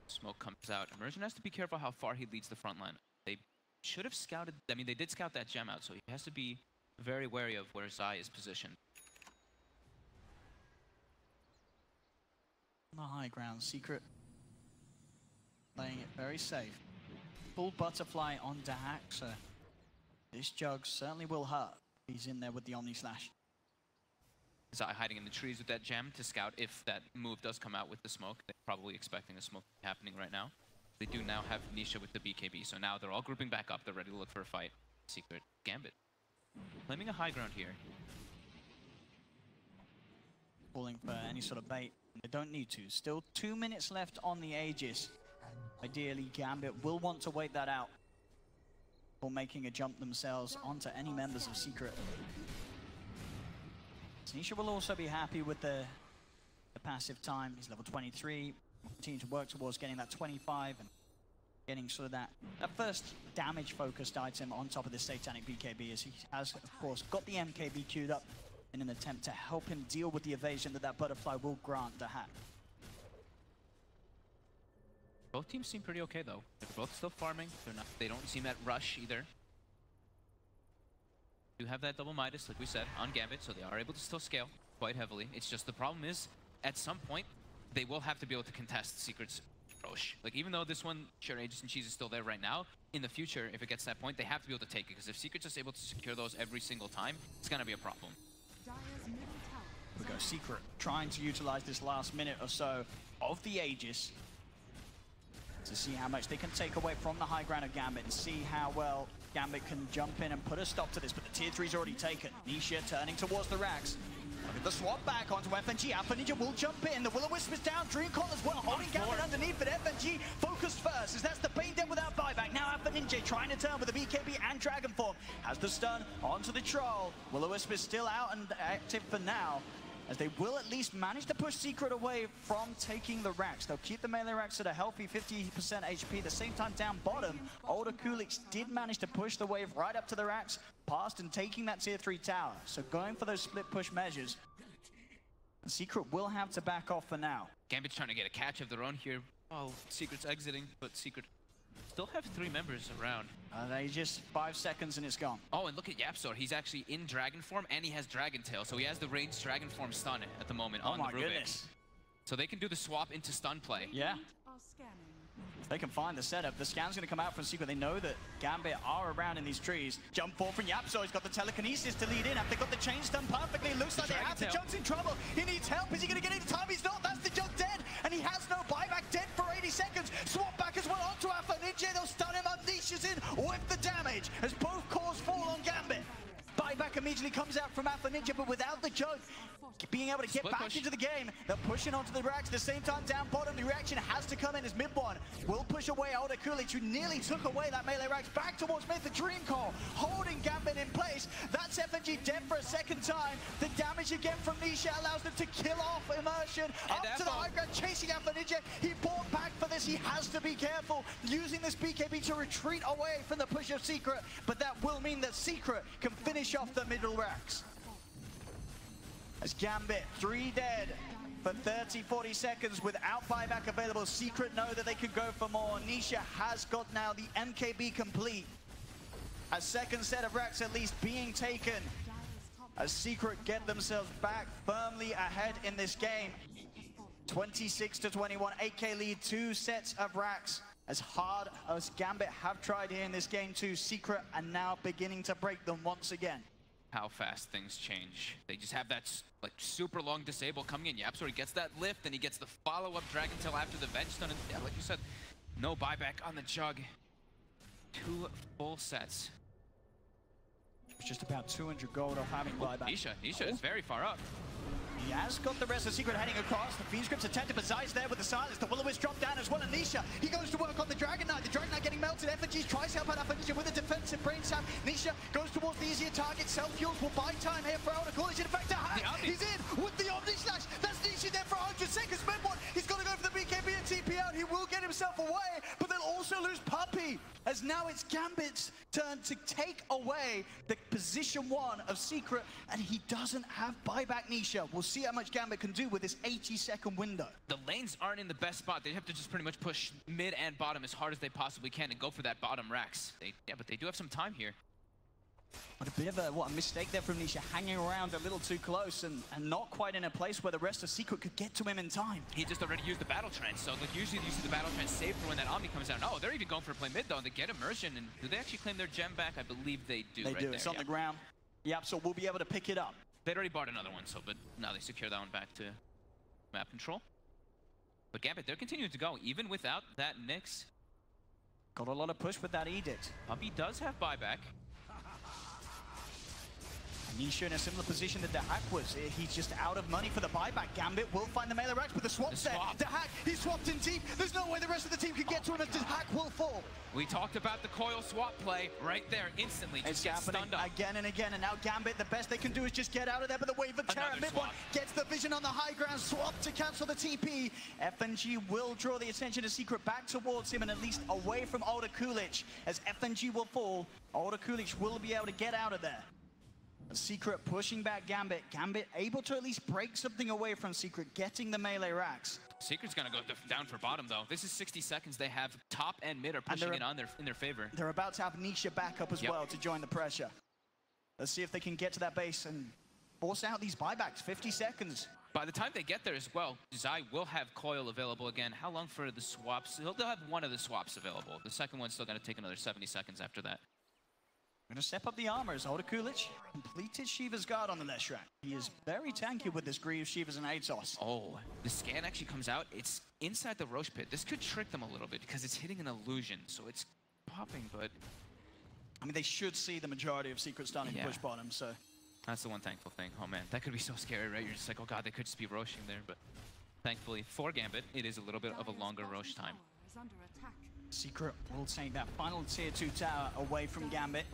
[SPEAKER 4] Smoke comes out. Immersion has to be careful how far he leads the front line. They should have scouted, I mean, they did scout that gem out, so he has to be very wary of where Zai is positioned.
[SPEAKER 3] On the high ground, Secret playing it very safe. Full butterfly on Dahak, so this jug certainly will hurt. He's in there with the Omni Slash.
[SPEAKER 4] Zai hiding in the trees with that gem to scout if that move does come out with the smoke. They're probably expecting a smoke happening right now. They do now have Nisha with the BKB, so now they're all grouping back up. They're ready to look for a fight. Secret Gambit claiming a high ground here.
[SPEAKER 3] Falling for any sort of bait. They don't need to. Still 2 minutes left on the Aegis. Ideally, Gambit will want to wait that out for making a jump themselves onto any members of Secret. Nisha will also be happy with the passive time. He's level 23. Will continue to work towards getting that 25 and getting sort of that first damage-focused item on top of the Satanic BKB, as he has, of course, got the MKB queued up in an attempt to help him deal with the evasion that butterfly will grant Dahak.
[SPEAKER 4] Both teams seem pretty okay though. They're both still farming. They don't seem at rush either. Do have that double Midas, like we said, on Gambit, so they are able to still scale quite heavily. It's just the problem is, at some point, they will have to be able to contest Secret's Roche. Like, even though this one, sure, Aegis and Cheese is still there right now, in the future, if it gets to that point, they have to be able to take it, because if Secret's just able to secure those every single time, it's gonna be a problem.
[SPEAKER 3] We go Secret, trying to utilize this last minute or so of the Aegis to see how much they can take away from the high ground of Gambit and see how well Gambit can jump in and put a stop to this, but the tier 3's already taken. Nisha turning towards the racks. Look at the swap back onto FNG. Alpha Ninja will jump in. The Will-O-Wisp is down. Dream Call as well, holding Gambit underneath, but FNG focused first, as that's the Pain Dead without buyback. Now Alpha Ninja trying to turn with the BKB and Dragon Form. Has the stun onto the Troll. Will-O-Wisp is still out and active for now, as they will at least manage to push Secret away from taking the racks. They'll keep the melee racks at a healthy 50% HP. At the same time, down bottom, Older Kulich did manage to push the wave right up to the racks, past and taking that tier 3 tower. So going for those split push measures. And Secret will have to back off for now.
[SPEAKER 4] Gambit's trying to get a catch of their own here. Oh, Secret's exiting, but Secret still have 3 members around.
[SPEAKER 3] They just 5 seconds and it's gone.
[SPEAKER 4] Oh, and look at YapzOr. He's actually in Dragon form and he has Dragon Tail. So he has the ranged Dragon form stun at the moment on the Rubik. Oh my goodness. So they can do the swap into stun play.
[SPEAKER 3] Yeah. If they can find the setup, the scan's going to come out from Secret. They know that Gambit are around in these trees. Jump forward from YapzOr. He's got the telekinesis to lead in. Have they got the chain stun perfectly? It looks like they have. The Jug's in trouble. He needs help. Is he going to get any time? He's not. That's the Jug dead. And he has no buyback. Dead for 80 seconds. Swap back as well onto Alpha Ninja. They'll stun him up. Nisha's in with the damage as both cores fall on Gambit. Buyback immediately comes out from Alpha Ninja, but without the Jug, being able to get back into the game. They're pushing onto the racks. At the same time, down bottom, the reaction has to come in as mid one will push away Older Kulich, who nearly took away that melee racks back towards mid. The Dream Call holding Gambit in place. That's FNG dead for a second time. The damage again from Nisha allows them to kill off Immersion. Up to the high ground, chasing after Ninja. He bought back for this. He has to be careful, using this BKB to retreat away from the push of Secret, but that will mean that Secret can finish off the middle racks. As Gambit, 3 dead for 30-40 seconds without buyback available. Secret know that they can go for more. Nisha has got now the MKB complete. A second set of racks at least being taken, as Secret get themselves back firmly ahead in this game. 26-21, 8K lead, 2 sets of racks. As hard as Gambit have tried here in this game too, Secret are now beginning to break them once again.
[SPEAKER 4] How fast things change. They just have that like super long disable coming in. YapzOr gets that lift, and he gets the follow-up Dragon Tail after the Veg Stun. And yeah, like you said, no buyback on the Jug. 2 full sets.
[SPEAKER 3] It's just about 200 gold off having buyback.
[SPEAKER 4] Nisha is very far up.
[SPEAKER 3] He has got the rest of Secret heading across. The Fiend Script's attempt to Precise there with the silence. The Will-O-Wisp dropped down as well, and Nisha, he goes to work on the Dragon Knight. The Dragon Knight getting melted. FNG tries to help out Nisha with a defensive brain sap. Nisha goes towards the easier target. Self-fuels will buy time here for Older Kulich. In fact, he's in with the Omni Slash. That's Nisha there for 100 seconds. Mid-one, he's got to go for the BKB and TP out. He will get himself away, but they'll also lose Puppey, as now it's Gambit's turn to take away the position 1 of Secret, and he doesn't have buyback. Nisha, we'll see how much Gambit can do with this 80-second window.
[SPEAKER 4] The lanes aren't in the best spot. They have to just pretty much push mid and bottom as hard as they possibly can and go for that bottom racks. But they do have some time here.
[SPEAKER 3] But a bit of a mistake there from Nisha, hanging around a little too close and not quite in a place where the rest of Secret could get to him in time.
[SPEAKER 4] He just already used the Battle Trance, so like usually you see the Battle Trance saved for when that Omni comes down. Oh, they're even going for a play mid though, and they get Immersion. And do they actually claim their gem back? I believe they do.
[SPEAKER 3] They do. It's on the ground. So we'll be able to pick it up.
[SPEAKER 4] They'd already bought another one, so but now they secure that one back to map control. But Gambit, they're continuing to go even without that Nyx.
[SPEAKER 3] Got a lot of push with that Edict.
[SPEAKER 4] Puppey does have buyback.
[SPEAKER 3] Nisha in a similar position that Dahak was. He's just out of money for the buyback. Gambit will find the melee racks, but the swap's there. Dahak, he swapped in deep. There's no way the rest of the team can get to him, and Dahak will fall.
[SPEAKER 4] We talked about the coil swap play right there instantly. Just
[SPEAKER 3] it's happening again and again, and now Gambit, the best they can do is just get out of there, but the wave of terror mid-one gets the vision on the high ground. Swap to cancel the TP. FNG will draw the attention of Secret back towards him and at least away from Older Kulich. As FNG will fall, Older Kulich will be able to get out of there. Secret pushing back Gambit. Gambit able to at least break something away from Secret, getting the melee racks.
[SPEAKER 4] Secret's gonna go down for bottom though. This is 60 seconds. They have top and mid are pushing it on in their favor.
[SPEAKER 3] They're about to have Nisha back up as well to join the pressure. Let's see if they can get to that base and force out these buybacks. 50 seconds.
[SPEAKER 4] By the time they get there as well, Zai will have coil available again. How long for the swaps? They'll have one of the swaps available. The second one's still gonna take another 70 seconds after that.
[SPEAKER 3] Going to step up the armor as Older Kulich completed Shiva's guard on the left rack. He is very tanky with this Greave, Shivas, and ASOS.
[SPEAKER 4] Oh, the scan actually comes out. It's inside the Roche pit. This could trick them a little bit because it's hitting an illusion, so it's popping, but...
[SPEAKER 3] I mean, they should see the majority of Secret starting to push bottom, so...
[SPEAKER 4] That's the one thankful thing. Oh man, that could be so scary, right? You're just like, oh god, they could just be Roshing there, but... Thankfully, for Gambit, it is a little bit of a longer Roche time.
[SPEAKER 3] Secret will take that final tier 2 tower away from Gambit.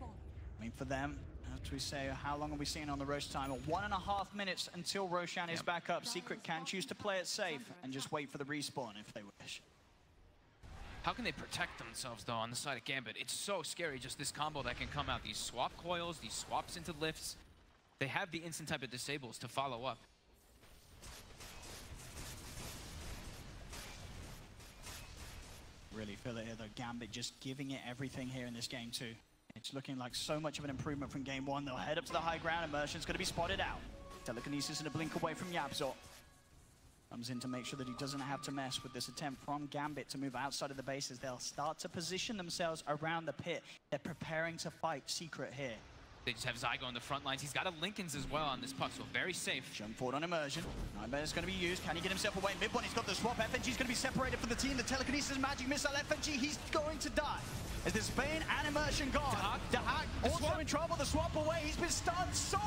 [SPEAKER 3] I mean, for them, as we say, how long are we seeing on the Roche timer? 1.5 minutes until Roshan is back up. Secret can choose to play it safe and just wait for the respawn if they wish.
[SPEAKER 4] How can they protect themselves, though, on the side of Gambit? It's so scary, just this combo that can come out. These swap coils, these swaps into lifts. They have the instant type of disables to follow up.
[SPEAKER 3] Really feel it here, though. Gambit just giving it everything here in this game, too. It's looking like so much of an improvement from game 1. They'll head up to the high ground. Immersion's going to be spotted out. Telekinesis in a blink away from YapzOr. Comes in to make sure that he doesn't have to mess with this attempt from Gambit to move outside of the bases. They'll start to position themselves around the pit. They're preparing to fight Secret here.
[SPEAKER 4] They just have Zygo on the front lines. He's got a Lincoln's as well on this puck, so very safe.
[SPEAKER 3] Jump forward on immersion. Nightmare's going to be used. Can he get himself away? Mid one, he's got the swap. FNG's going to be separated from the team. The telekinesis magic missile. FNG, he's going to die. As the Spain and immersion gone. Dahak also in trouble. The swap away. He's been stunned so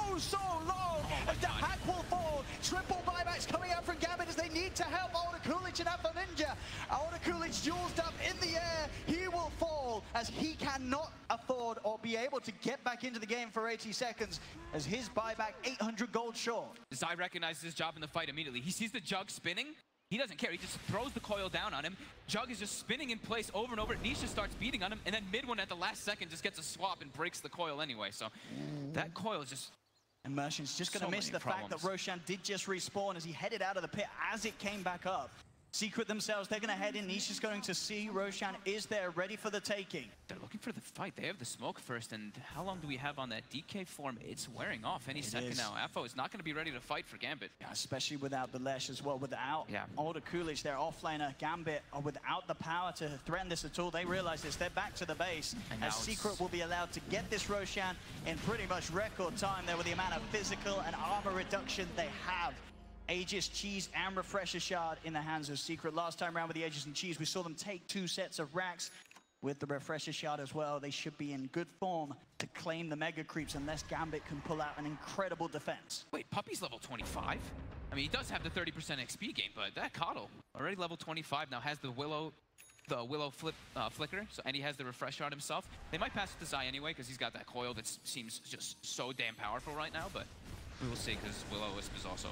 [SPEAKER 3] long. As Dahak will fall. Triple buybacks coming out from Gambit as they need to help Older Coolidge and Alpha Ninja. Older Coolidge duels up in the air. He will fall as he cannot afford or be able to get back into the game for 80 seconds as his buyback 800 gold short.
[SPEAKER 4] Zai recognizes his job in the fight immediately. He sees the Jug spinning. He doesn't care. He just throws the coil down on him. Jug is just spinning in place over and over. Nisha starts beating on him, and then mid one at the last second just gets a swap and breaks the coil anyway. So that coil is just...
[SPEAKER 3] Immersion's just going to miss the fact that Roshan did just respawn as he headed out of the pit as it came back up. Secret themselves, they're going to head in. Nisha's going to see Roshan is there, ready for the taking.
[SPEAKER 4] They're looking for the fight. They have the smoke first, and how long do we have on that DK form? It's wearing off any second now. Afo is not going to be ready to fight for Gambit.
[SPEAKER 3] Yeah, especially without the Lesh as well, without Older Coolidge, their offlaner, Gambit, are without the power to threaten this at all. They realize this. They're back to the base, as Secret will be allowed to get this Roshan in pretty much record time there with the amount of physical and armor reduction they have. Aegis, Cheese, and Refresher Shard in the hands of Secret. Last time around with the Aegis and Cheese, we saw them take 2 sets of racks. With the Refresher Shard as well, they should be in good form to claim the Mega Creeps unless Gambit can pull out an incredible defense.
[SPEAKER 4] Wait, Puppey's level 25? I mean, he does have the 30% XP gain, but that Coddle, already level 25, now has the Willow flicker, and he has the Refresh Shard himself. They might pass it to Zai anyway, because he's got that coil that seems just so damn powerful right now, but we will see, because Will-O-Wisp is also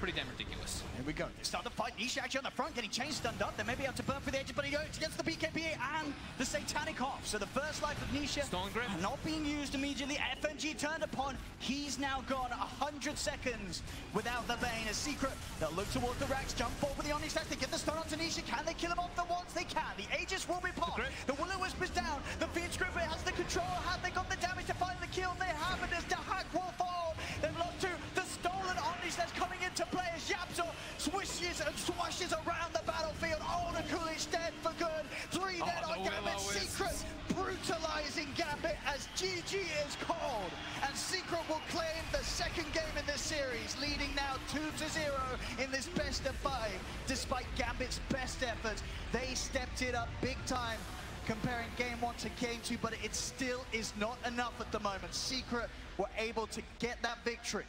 [SPEAKER 4] pretty damn ridiculous.
[SPEAKER 3] Here we go. They start the fight. Nisha actually on the front, getting chain stunned up. They may be able to burn through the edges, but he goes against the BKB and the Satanic off. So the first life of Nisha
[SPEAKER 4] Stolen Grip
[SPEAKER 3] not being used immediately. FNG turned upon. He's now gone 100 seconds without the Bane. A Secret, they'll look towards the racks, jump forward with the Omni Stack. They get the stun onto Nisha. Can they kill him off the once? They can. The Aegis will be popped. The Will-O-Wisp is down. The Fiend's Grip has the control. Have they got the damage to find the kill? They haven't as Dahak will fall. They've lost 2. The stolen Omni Stack's coming into play as YapzOr swishes and swashes around the battlefield. Older Coolidge dead for good. 3 dead on Gambit. Secret brutalizing Gambit as GG is called. And Secret will claim the second game in this series, leading now 2-0 in this best of 5. Despite Gambit's best efforts, they stepped it up big time comparing game 1 to game 2, but it still is not enough at the moment. Secret were able to get that victory.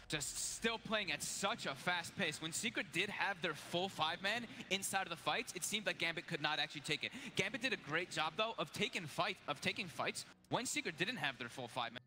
[SPEAKER 4] Just still playing at such a fast pace. When Secret did have their full 5-man inside of the fights, it seemed like Gambit could not actually take it. Gambit did a great job, though, of taking fights when Secret didn't have their full 5-man.